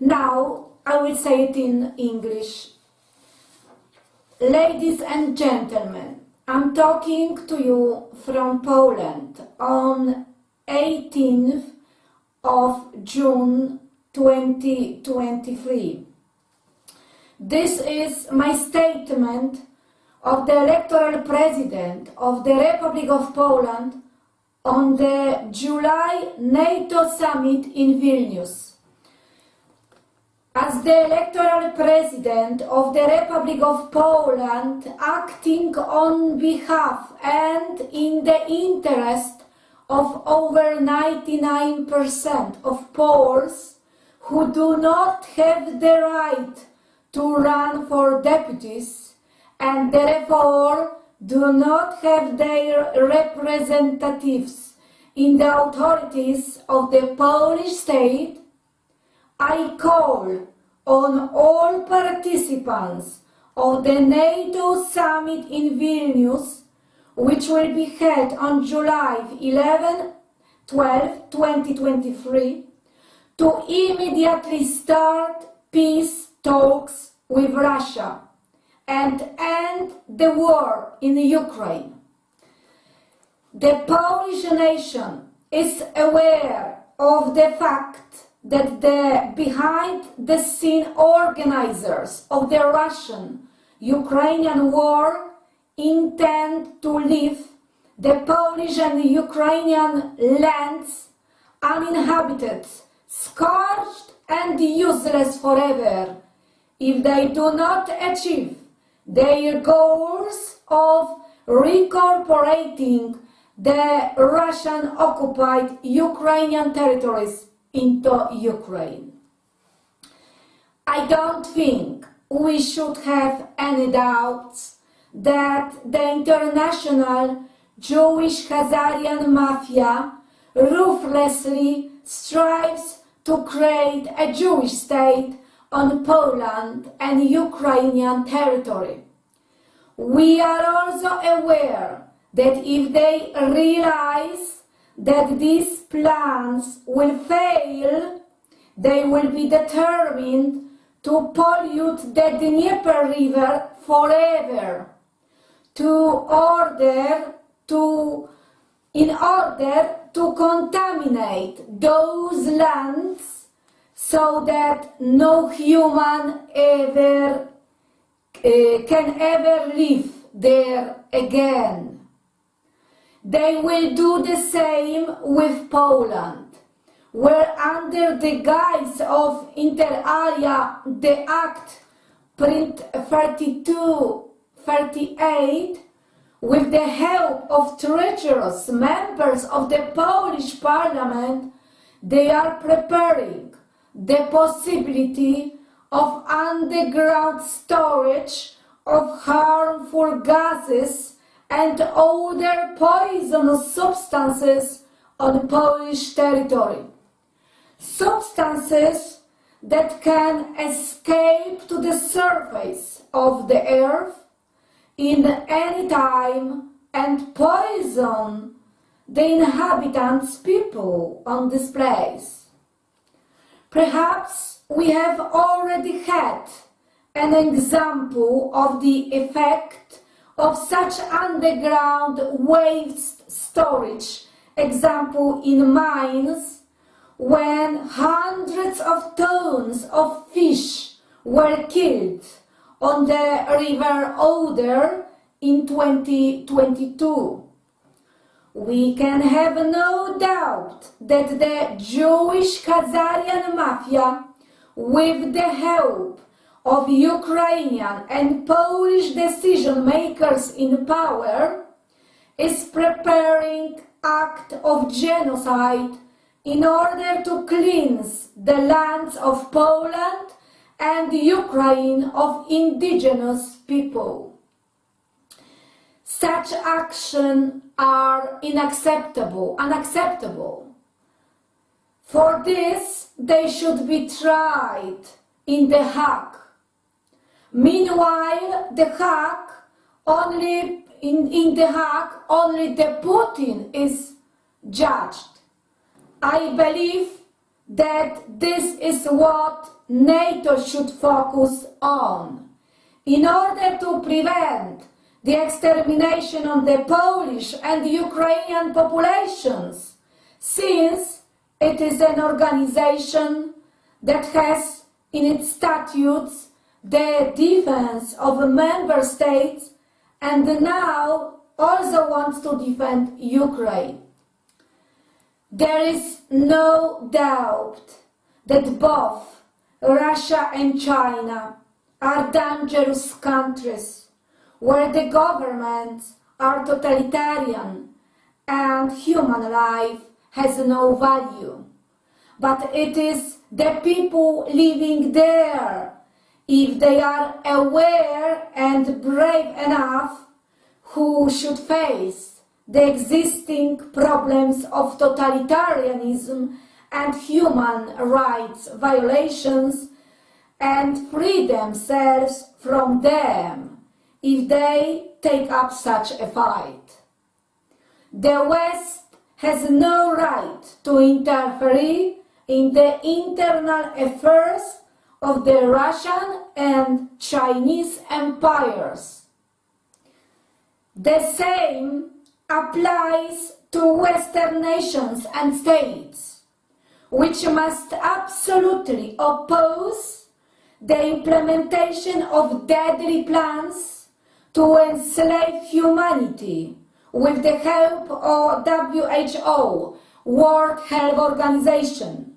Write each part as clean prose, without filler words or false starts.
Now I will say it in English. Ladies and gentlemen, I'm talking to you from Poland on 18th of June 2023. This is my statement of the electoral president of the Republic of Poland on the July NATO summit in Vilnius. As the electoral president of the Republic of Poland, acting on behalf and in the interest of over 99% of Poles who do not have the right to run for deputies and therefore do not have their representatives in the authorities of the Polish state, I call on all participants of the NATO summit in Vilnius, which will be held on July 11-12, 2023, to immediately start peace talks with Russia and end the war in Ukraine. The Polish nation is aware of the fact that the behind-the-scene organizers of the Russian-Ukrainian war intend to leave the Polish and Ukrainian lands uninhabited, scorched and useless forever if they do not achieve their goals of reincorporating the Russian-occupied Ukrainian territories into Ukraine. I don't think we should have any doubts that the international Jewish Khazarian mafia ruthlessly strives to create a Jewish state on Poland and Ukrainian territory. We are also aware that if they realize that these plans will fail, they will be determined to pollute the Dnieper River forever in order to contaminate those lands so that no human can ever live there again. They will do the same with Poland, where under the guise of inter alia the Act print 3238, with the help of treacherous members of the Polish parliament, they are preparing the possibility of underground storage of harmful gases and other poisonous substances on Polish territory. Substances that can escape to the surface of the earth in any time and poison the inhabitants, people on this place. Perhaps we have already had an example of the effect of such underground waste storage, example in mines, when hundreds of tons of fish were killed on the river Oder in 2022. We can have no doubt that the Jewish Khazarian mafia, with the help of Ukrainian and Polish decision makers in power, is preparing act of genocide in order to cleanse the lands of Poland and Ukraine of indigenous people. Such actions are unacceptable. For this, they should be tried in The Hague. Meanwhile, in The Hague, only the Putin is judged. I believe that this is what NATO should focus on in order to prevent the extermination of the Polish and Ukrainian populations, since it is an organization that has in its statutes the defense of member states and now also wants to defend Ukraine. There is no doubt that both Russia and China are dangerous countries where the governments are totalitarian and human life has no value. But it is the people living there, if they are aware and brave enough, who should face the existing problems of totalitarianism and human rights violations and free themselves from them if they take up such a fight. The West has no right to interfere in the internal affairs of the Russian and Chinese empires. The same applies to Western nations and states, which must absolutely oppose the implementation of deadly plans to enslave humanity with the help of WHO, World Health Organization.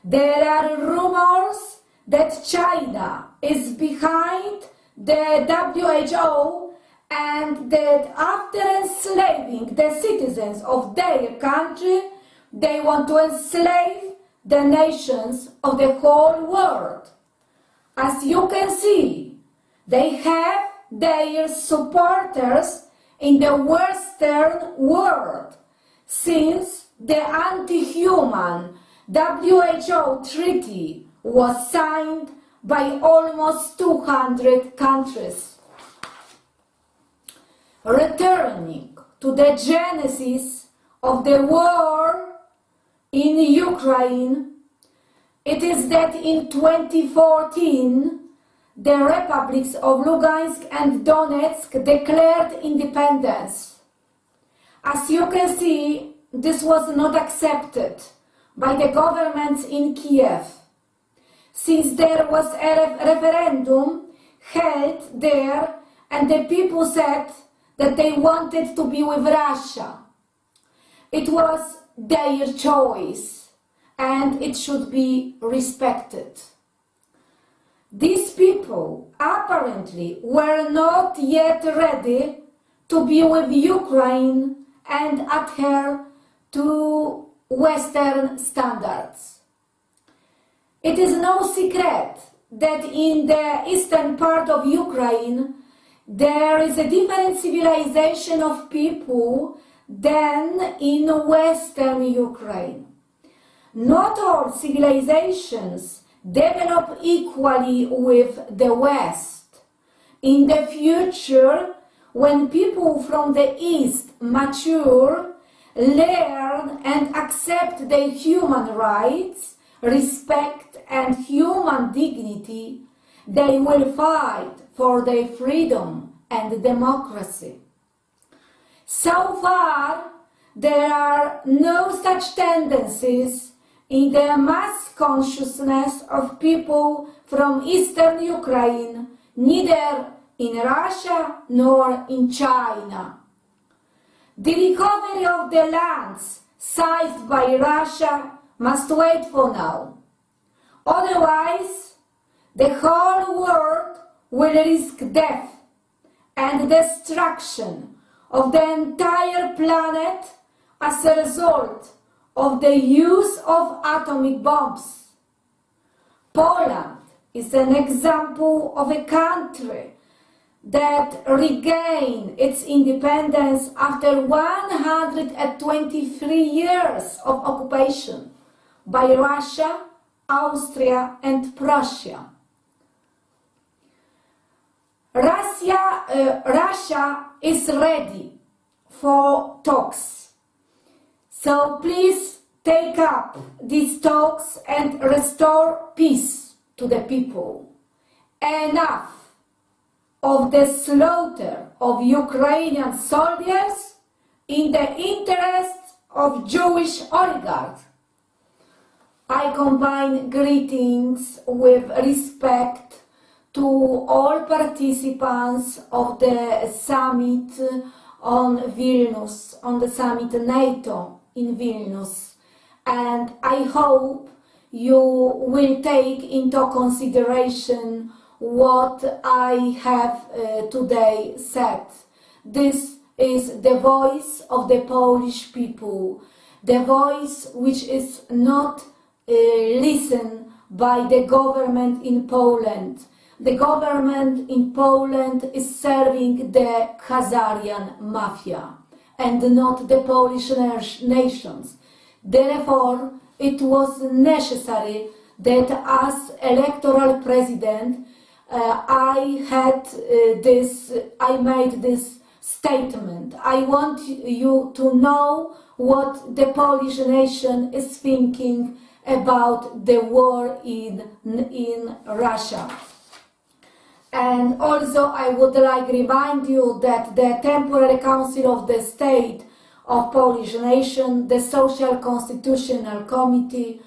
There are rumors that China is behind the WHO and that after enslaving the citizens of their country, they want to enslave the nations of the whole world. As you can see, they have their supporters in the Western world, since the anti-human WHO treaty was signed by almost 200 countries. Returning to the genesis of the war in Ukraine, it is that in 2014 the republics of Lugansk and Donetsk declared independence. As you can see, this was not accepted by the governments in Kiev, since there was a referendum held there and the people said that they wanted to be with Russia. It was their choice and it should be respected. These people apparently were not yet ready to be with Ukraine and adhere to Western standards. It is no secret that in the eastern part of Ukraine there is a different civilization of people than in Western Ukraine. Not all civilizations develop equally with the West. In the future, when people from the East mature, learn and accept their human rights, respect and human dignity, they will fight for their freedom and democracy. So far, there are no such tendencies in the mass consciousness of people from eastern Ukraine, neither in Russia nor in China. The recovery of the lands seized by Russia must wait for now. Otherwise, the whole world will risk death and destruction of the entire planet as a result of the use of atomic bombs. Poland is an example of a country that regained its independence after 123 years of occupation by Russia, Austria and Prussia. Russia is ready for talks. So please take up these talks and restore peace to the people. Enough of the slaughter of Ukrainian soldiers in the interests of Jewish oligarchs. I combine greetings with respect to all participants of the summit on Vilnius, on the summit NATO in Vilnius, and I hope you will take into consideration what I have today said. This is the voice of the Polish people, the voice which is not listened by the government in Poland. The government in Poland is serving the Khazarian mafia and not the Polish nations. Therefore, it was necessary that as electoral president I made this statement. I want you to know what the Polish nation is thinking about the war in Russia. And also I would like to remind you that the Temporary Council of the State of Polish Nation, the Social Constitutional Committee,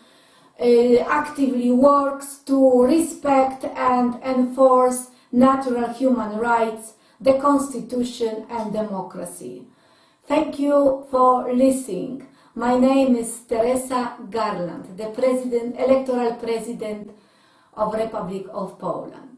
actively works to respect and enforce natural human rights, the Constitution and democracy. Thank you for listening. My name is Teresa Garland, the Electoral President of Republic of Poland.